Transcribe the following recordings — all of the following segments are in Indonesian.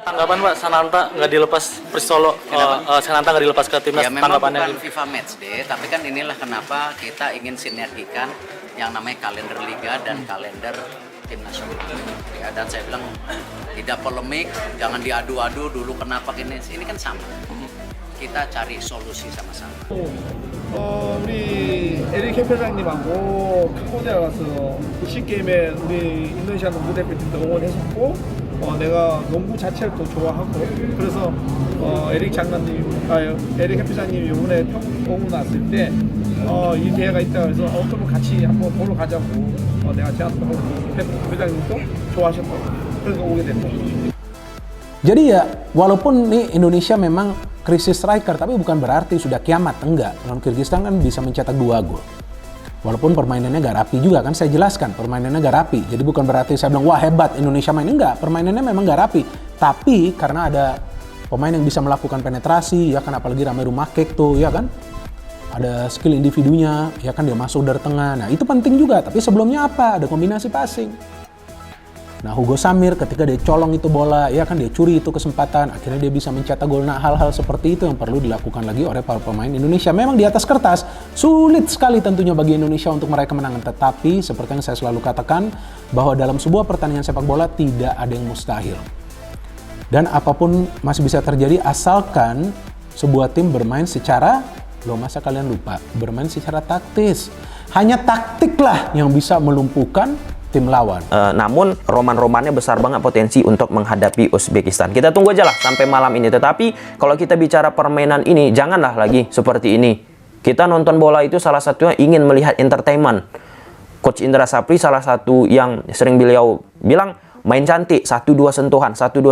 Tanggapan Pak, Sananta nggak dilepas Persolo, Sananta nggak dilepas ke timnas, Ya memang tanggapannya? bukan FIFA Matchday, tapi kan inilah kenapa kita ingin sinergikan yang namanya kalender liga dan kalender tim nasional. Ya, dan saya bilang tidak polemik, jangan diadu-adu dulu kenapa ini kan sama. Kita cari solusi sama-sama. 우리 에릭 캠페장님하고 캄보디아 가서 시게임에 우리 인도네시아 농구 대표팀도 응원했었고 내가 농구 자체를 또 좋아하고 그래서 에릭 장관님, 에릭 캠페장님이 이번에 태국 오고 났을 때 이 대회가 있다 그래서 그러면 같이 한번 보러 가자고 내가 제안도 하고 회장님도 좋아하셨고 그래서 오게 됐고. Jadi ya, walaupun nih Indonesia memang krisis striker, tapi bukan berarti sudah kiamat, enggak. Lawan Kyrgyzstan kan bisa mencetak 2 gol. Walaupun permainannya gak rapi juga, kan saya jelaskan, permainannya gak rapi. Jadi bukan berarti saya bilang, wah hebat Indonesia main. Enggak, permainannya memang gak rapi. Tapi karena ada pemain yang bisa melakukan penetrasi, ya kan, apalagi Romelu Makek tuh, ya kan. Ada skill individunya, ya kan, dia masuk dari tengah. Nah itu penting juga, tapi sebelumnya apa? Ada kombinasi passing. Nah Hugo Samir ketika dia colong itu bola, ya kan, dia curi itu kesempatan, akhirnya dia bisa mencetak gol. Nah hal-hal seperti itu yang perlu dilakukan lagi oleh para pemain Indonesia. Memang di atas kertas sulit sekali tentunya bagi Indonesia untuk meraih kemenangan, tetapi seperti yang saya selalu katakan bahwa dalam sebuah pertandingan sepak bola tidak ada yang mustahil. Dan apapun masih bisa terjadi asalkan sebuah tim bermain secara, loh masa kalian lupa, bermain secara taktis. Hanya taktiklah yang bisa melumpuhkan tim lawan. Namun roman-romannya besar banget potensi untuk menghadapi Uzbekistan. Kita tunggu aja lah sampai malam ini. Tetapi kalau kita bicara permainan ini, janganlah lagi seperti ini. Kita nonton bola itu salah satunya ingin melihat entertainment. Coach Indra Sapri salah satu yang sering beliau bilang, main cantik, 1-2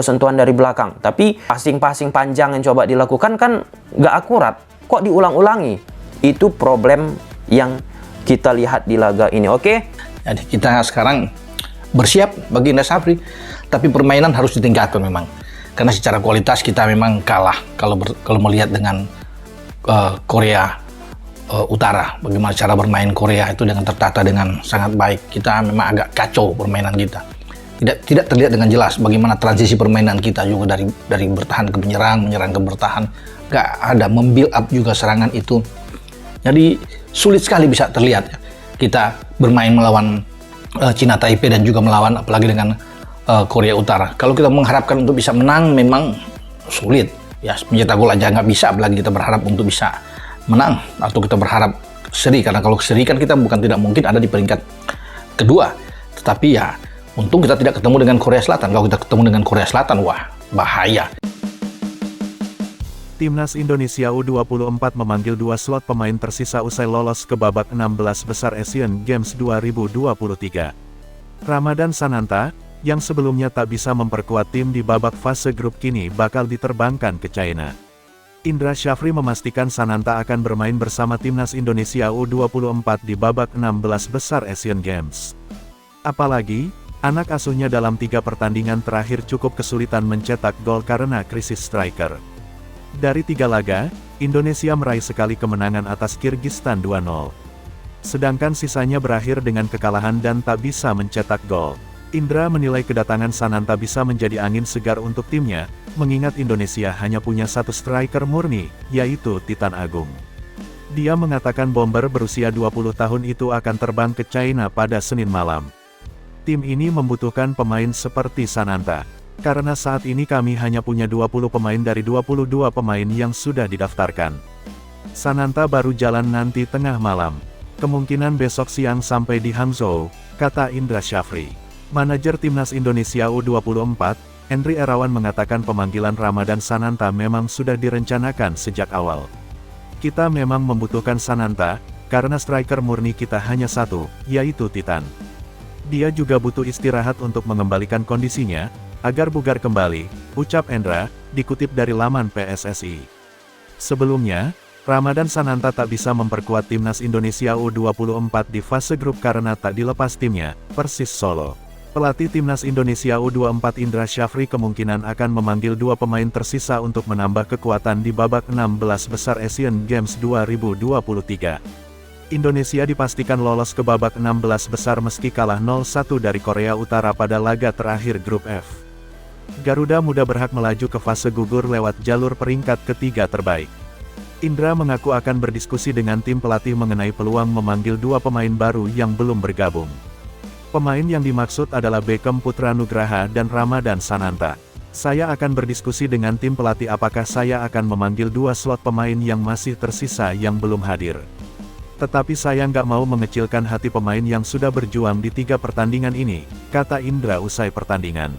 sentuhan dari belakang. Tapi passing-passing panjang yang coba dilakukan kan nggak akurat. Kok diulang-ulangi? Itu problem yang kita lihat di laga ini, oke? Jadi kita sekarang bersiap bagi Indra Sapri, tapi permainan harus ditingkatkan memang. Karena secara kualitas kita memang kalah kalau melihat dengan Korea Utara. Bagaimana cara bermain Korea itu dengan tertata dengan sangat baik. Kita memang agak kacau permainan kita. Tidak terlihat dengan jelas bagaimana transisi permainan kita juga dari bertahan ke menyerang ke bertahan. Nggak ada membuild up juga serangan itu. Jadi sulit sekali bisa terlihat ya. Kita bermain melawan Cina Taipei dan juga melawan apalagi dengan Korea Utara. Kalau kita mengharapkan untuk bisa menang memang sulit. Ya mencetak gol aja nggak bisa, apalagi kita berharap untuk bisa menang atau kita berharap seri. Karena kalau seri kan kita bukan tidak mungkin ada di peringkat kedua. Tetapi ya untung kita tidak ketemu dengan Korea Selatan. Kalau kita ketemu dengan Korea Selatan, wah bahaya. Timnas Indonesia U24 memanggil 2 slot pemain tersisa usai lolos ke babak 16 besar Asian Games 2023. Ramadan Sananta, yang sebelumnya tak bisa memperkuat tim di babak fase grup kini bakal diterbangkan ke China. Indra Syafri memastikan Sananta akan bermain bersama Timnas Indonesia U24 di babak 16 besar Asian Games. Apalagi, anak asuhnya dalam 3 pertandingan terakhir cukup kesulitan mencetak gol karena krisis striker. Dari 3 laga, Indonesia meraih sekali kemenangan atas Kyrgyzstan 2-0. Sedangkan sisanya berakhir dengan kekalahan dan tak bisa mencetak gol. Indra menilai kedatangan Sananta bisa menjadi angin segar untuk timnya, mengingat Indonesia hanya punya 1 striker murni, yaitu Titan Agung. Dia mengatakan bomber berusia 20 tahun itu akan terbang ke China pada Senin malam. Tim ini membutuhkan pemain seperti Sananta. Karena saat ini kami hanya punya 20 pemain dari 22 pemain yang sudah didaftarkan. Sananta baru jalan nanti tengah malam. Kemungkinan besok siang sampai di Hangzhou, kata Indra Syafri. Manajer Timnas Indonesia U24, Henry Erawan mengatakan pemanggilan Ramadan Sananta memang sudah direncanakan sejak awal. Kita memang membutuhkan Sananta, karena striker murni kita hanya 1, yaitu Titan. Dia juga butuh istirahat untuk mengembalikan kondisinya, agar bugar kembali, ucap Endra, dikutip dari laman PSSI. Sebelumnya, Ramadan Sananta tak bisa memperkuat Timnas Indonesia U24 di fase grup karena tak dilepas timnya, Persis Solo. Pelatih Timnas Indonesia U24 Indra Syafri kemungkinan akan memanggil 2 pemain tersisa untuk menambah kekuatan di babak 16 besar Asian Games 2023. Indonesia dipastikan lolos ke babak 16 besar meski kalah 0-1 dari Korea Utara pada laga terakhir grup F. Garuda Muda berhak melaju ke fase gugur lewat jalur peringkat ketiga terbaik. Indra mengaku akan berdiskusi dengan tim pelatih mengenai peluang memanggil 2 pemain baru yang belum bergabung. Pemain yang dimaksud adalah Beckham Putra Nugraha dan Ramadan Sananta. Saya akan berdiskusi dengan tim pelatih apakah saya akan memanggil 2 slot pemain yang masih tersisa yang belum hadir. Tetapi saya nggak mau mengecilkan hati pemain yang sudah berjuang di 3 pertandingan ini, kata Indra usai pertandingan.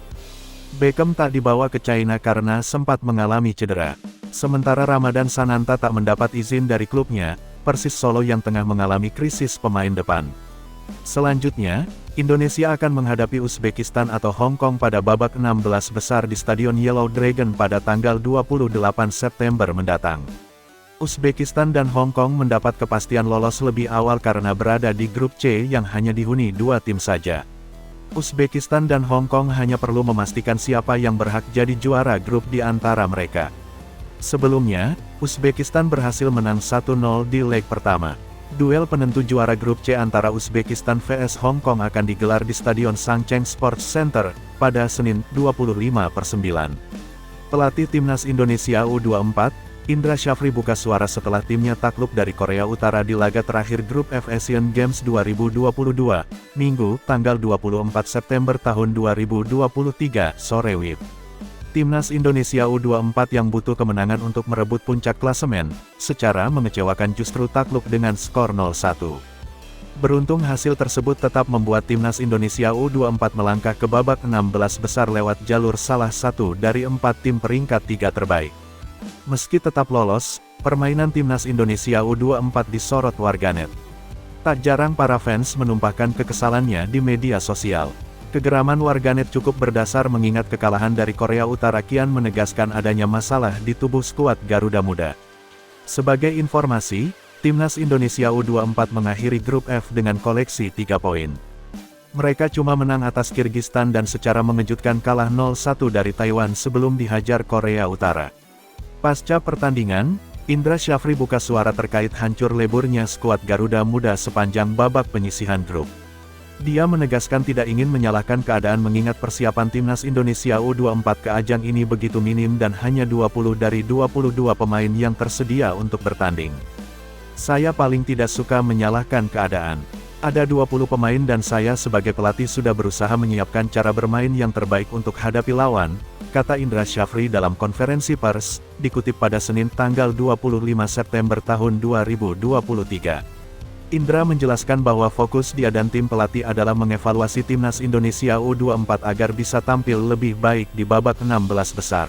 Beckham tak dibawa ke China karena sempat mengalami cedera. Sementara Ramadan Sananta tak mendapat izin dari klubnya, Persis Solo yang tengah mengalami krisis pemain depan. Selanjutnya, Indonesia akan menghadapi Uzbekistan atau Hong Kong pada babak 16 besar di Stadion Yellow Dragon pada tanggal 28 September mendatang. Uzbekistan dan Hong Kong mendapat kepastian lolos lebih awal karena berada di grup C yang hanya dihuni 2 tim saja. Uzbekistan dan Hong Kong hanya perlu memastikan siapa yang berhak jadi juara grup di antara mereka. Sebelumnya, Uzbekistan berhasil menang 1-0 di leg pertama. Duel penentu juara grup C antara Uzbekistan vs Hong Kong akan digelar di Stadion Sangcheng Sports Center pada Senin 25/9. Pelatih Timnas Indonesia U24, Indra Syafri buka suara setelah timnya takluk dari Korea Utara di laga terakhir grup F Asian Games 2022, Minggu, tanggal 24 September tahun 2023, sore WIB. Timnas Indonesia U24 yang butuh kemenangan untuk merebut puncak klasemen, secara mengecewakan justru takluk dengan skor 0-1. Beruntung hasil tersebut tetap membuat Timnas Indonesia U24 melangkah ke babak 16 besar lewat jalur salah satu dari 4 tim peringkat 3 terbaik. Meski tetap lolos, permainan Timnas Indonesia U24 disorot warganet. Tak jarang para fans menumpahkan kekesalannya di media sosial. Kegeraman warganet cukup berdasar mengingat kekalahan dari Korea Utara kian menegaskan adanya masalah di tubuh skuad Garuda Muda. Sebagai informasi, Timnas Indonesia U24 mengakhiri grup F dengan koleksi 3 poin. Mereka cuma menang atas Kirgistan dan secara mengejutkan kalah 0-1 dari Taiwan sebelum dihajar Korea Utara. Pasca pertandingan, Indra Syafri buka suara terkait hancur leburnya skuad Garuda Muda sepanjang babak penyisihan grup. Dia menegaskan tidak ingin menyalahkan keadaan mengingat persiapan Timnas Indonesia U24 ke ajang ini begitu minim dan hanya 20 dari 22 pemain yang tersedia untuk bertanding. Saya paling tidak suka menyalahkan keadaan. Ada 20 pemain dan saya sebagai pelatih sudah berusaha menyiapkan cara bermain yang terbaik untuk hadapi lawan, kata Indra Syafri dalam konferensi pers, dikutip pada Senin tanggal 25 September tahun 2023. Indra menjelaskan bahwa fokus dia dan tim pelatih adalah mengevaluasi Timnas Indonesia U24 agar bisa tampil lebih baik di babak 16 besar.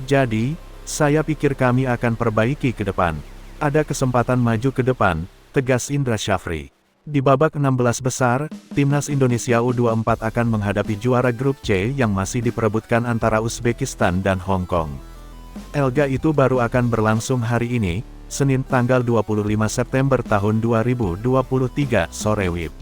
Jadi, saya pikir kami akan perbaiki ke depan. Ada kesempatan maju ke depan, tegas Indra Syafri. Di babak 16 besar, Timnas Indonesia U24 akan menghadapi juara grup C yang masih diperebutkan antara Uzbekistan dan Hong Kong. Laga itu baru akan berlangsung hari ini, Senin tanggal 25 September tahun 2023, sore WIB.